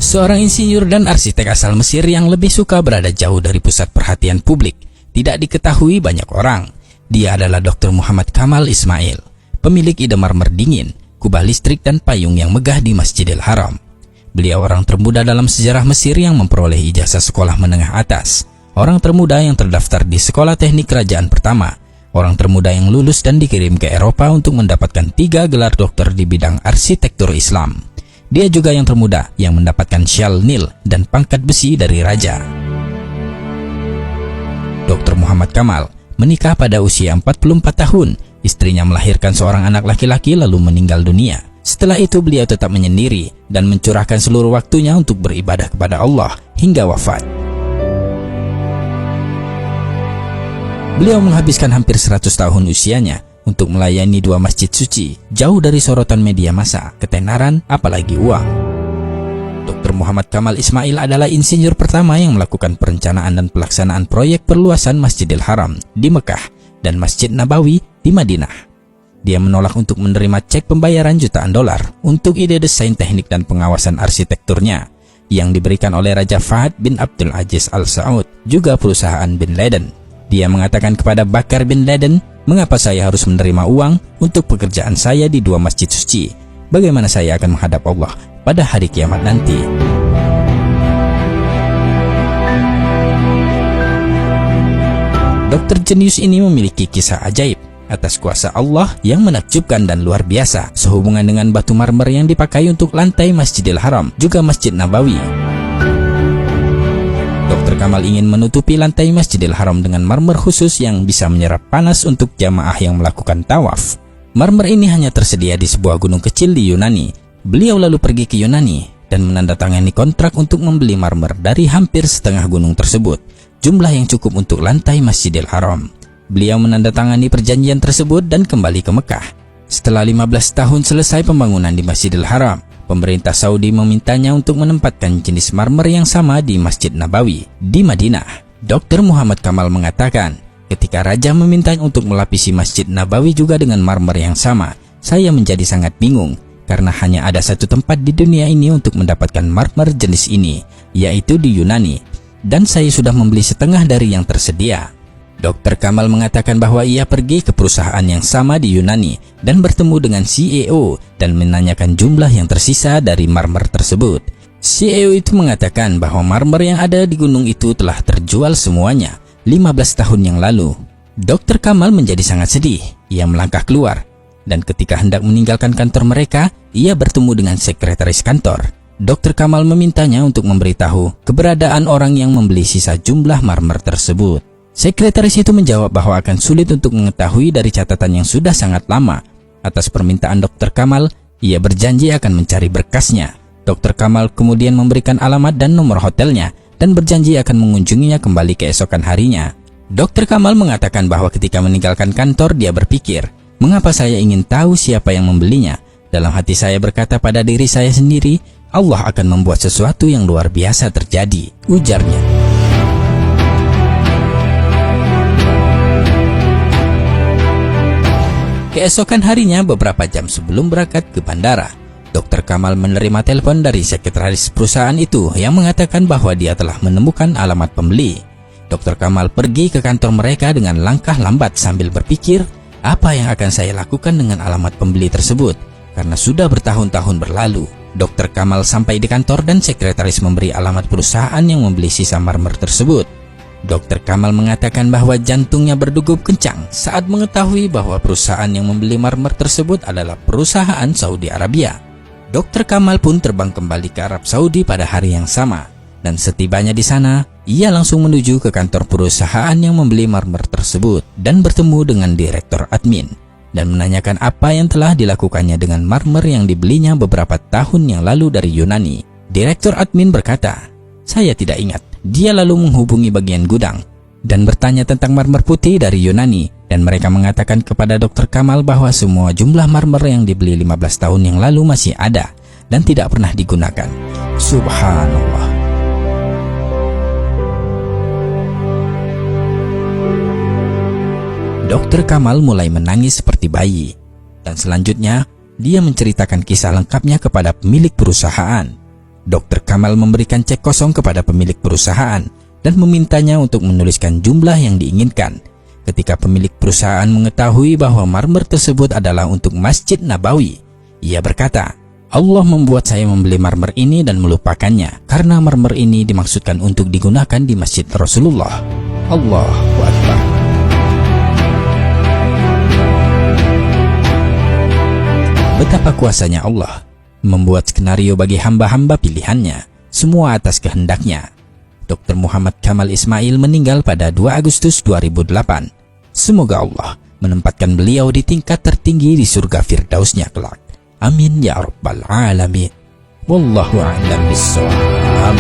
Seorang insinyur dan arsitek asal Mesir yang lebih suka berada jauh dari pusat perhatian publik, tidak diketahui banyak orang. Dia adalah Dr. Muhammad Kamal Ismail, pemilik ide marmer dingin, kubah listrik dan payung yang megah di Masjidil Haram. Beliau orang termuda dalam sejarah Mesir yang memperoleh ijazah sekolah menengah atas, orang termuda yang terdaftar di sekolah teknik kerajaan pertama, orang termuda yang lulus dan dikirim ke Eropa untuk mendapatkan 3 gelar dokter di bidang arsitektur Islam. Dia juga yang termuda yang mendapatkan syal Nil dan pangkat besi dari raja. Dr. Muhammad Kamal menikah pada usia 44 tahun. Istrinya melahirkan seorang anak laki-laki lalu meninggal dunia. Setelah itu beliau tetap menyendiri dan mencurahkan seluruh waktunya untuk beribadah kepada Allah hingga wafat. Beliau menghabiskan hampir 100 tahun usianya untuk melayani 2 masjid suci, jauh dari sorotan media massa, ketenaran, apalagi uang. Dr. Muhammad Kamal Ismail adalah insinyur pertama yang melakukan perencanaan dan pelaksanaan proyek perluasan Masjidil Haram di Mekah dan Masjid Nabawi di Madinah. Dia menolak untuk menerima cek pembayaran jutaan dolar untuk ide desain teknik dan pengawasan arsitekturnya yang diberikan oleh Raja Fahd bin Abdul Aziz Al Saud, juga perusahaan Bin Laden. Dia mengatakan kepada Bakar bin Laden, "Mengapa saya harus menerima uang untuk pekerjaan saya di 2 masjid suci? Bagaimana saya akan menghadap Allah pada hari kiamat nanti?" Dokter jenius ini memiliki kisah ajaib atas kuasa Allah yang menakjubkan dan luar biasa sehubungan dengan batu marmer yang dipakai untuk lantai Masjidil Haram, juga Masjid Nabawi. Dr. Kamal ingin menutupi lantai Masjidil Haram dengan marmer khusus yang bisa menyerap panas untuk jamaah yang melakukan tawaf. Marmer ini hanya tersedia di sebuah gunung kecil di Yunani. Beliau lalu pergi ke Yunani dan menandatangani kontrak untuk membeli marmer dari hampir setengah gunung tersebut, jumlah yang cukup untuk lantai Masjidil Haram. Beliau menandatangani perjanjian tersebut dan kembali ke Mekah. Setelah 15 tahun selesai pembangunan di Masjidil Haram, pemerintah Saudi memintanya untuk menempatkan jenis marmer yang sama di Masjid Nabawi di Madinah. Dr. Muhammad Kamal mengatakan, "Ketika raja meminta untuk melapisi Masjid Nabawi juga dengan marmer yang sama, saya menjadi sangat bingung karena hanya ada satu tempat di dunia ini untuk mendapatkan marmer jenis ini, yaitu di Yunani, dan saya sudah membeli setengah dari yang tersedia." Dr. Kamal mengatakan bahwa ia pergi ke perusahaan yang sama di Yunani dan bertemu dengan CEO dan menanyakan jumlah yang tersisa dari marmer tersebut. CEO itu mengatakan bahwa marmer yang ada di gunung itu telah terjual semuanya 15 tahun yang lalu. Dr. Kamal menjadi sangat sedih. Ia melangkah keluar dan ketika hendak meninggalkan kantor mereka, ia bertemu dengan sekretaris kantor. Dr. Kamal memintanya untuk memberitahu keberadaan orang yang membeli sisa jumlah marmer tersebut. Sekretaris itu menjawab bahwa akan sulit untuk mengetahui dari catatan yang sudah sangat lama. Atas permintaan Dr. Kamal, ia berjanji akan mencari berkasnya. Dr. Kamal kemudian memberikan alamat dan nomor hotelnya dan berjanji akan mengunjunginya kembali keesokan harinya. Dr. Kamal mengatakan bahwa ketika meninggalkan kantor dia berpikir, "Mengapa saya ingin tahu siapa yang membelinya? Dalam hati saya berkata pada diri saya sendiri, Allah akan membuat sesuatu yang luar biasa terjadi," ujarnya. Keesokan harinya, beberapa jam sebelum berangkat ke bandara, Dr. Kamal menerima telepon dari sekretaris perusahaan itu yang mengatakan bahwa dia telah menemukan alamat pembeli. Dr. Kamal pergi ke kantor mereka dengan langkah lambat sambil berpikir, apa yang akan saya lakukan dengan alamat pembeli tersebut? Karena sudah bertahun-tahun berlalu. Dr. Kamal sampai di kantor dan sekretaris memberi alamat perusahaan yang membeli sisa marmer tersebut. Dr. Kamal mengatakan bahwa jantungnya berdegup kencang saat mengetahui bahwa perusahaan yang membeli marmer tersebut adalah perusahaan Saudi Arabia. Dr. Kamal pun terbang kembali ke Arab Saudi pada hari yang sama, dan setibanya di sana, ia langsung menuju ke kantor perusahaan yang membeli marmer tersebut dan bertemu dengan direktur admin dan menanyakan apa yang telah dilakukannya dengan marmer yang dibelinya beberapa tahun yang lalu dari Yunani. Direktur admin berkata, "Saya tidak ingat." Dia lalu menghubungi bagian gudang dan bertanya tentang marmer putih dari Yunani, dan mereka mengatakan kepada Dr. Kamal bahwa semua jumlah marmer yang dibeli 15 tahun yang lalu masih ada dan tidak pernah digunakan. Subhanallah. Dr. Kamal mulai menangis seperti bayi, dan selanjutnya dia menceritakan kisah lengkapnya kepada pemilik perusahaan. Dr. Kamal memberikan cek kosong kepada pemilik perusahaan dan memintanya untuk menuliskan jumlah yang diinginkan. Ketika pemilik perusahaan mengetahui bahwa marmer tersebut adalah untuk Masjid Nabawi, ia berkata, "Allah membuat saya membeli marmer ini dan melupakannya, karena marmer ini dimaksudkan untuk digunakan di Masjid Rasulullah." Allahu Akbar. Betapa kuasanya Allah membuat skenario bagi hamba-hamba pilihannya, semua atas kehendaknya. Dr. Muhammad Kamal Ismail meninggal pada 2 Agustus 2008. Semoga Allah menempatkan beliau di tingkat tertinggi di surga Firdausnya kelak. Amin ya rabbal alamin. Wallahu a'lam bishawab.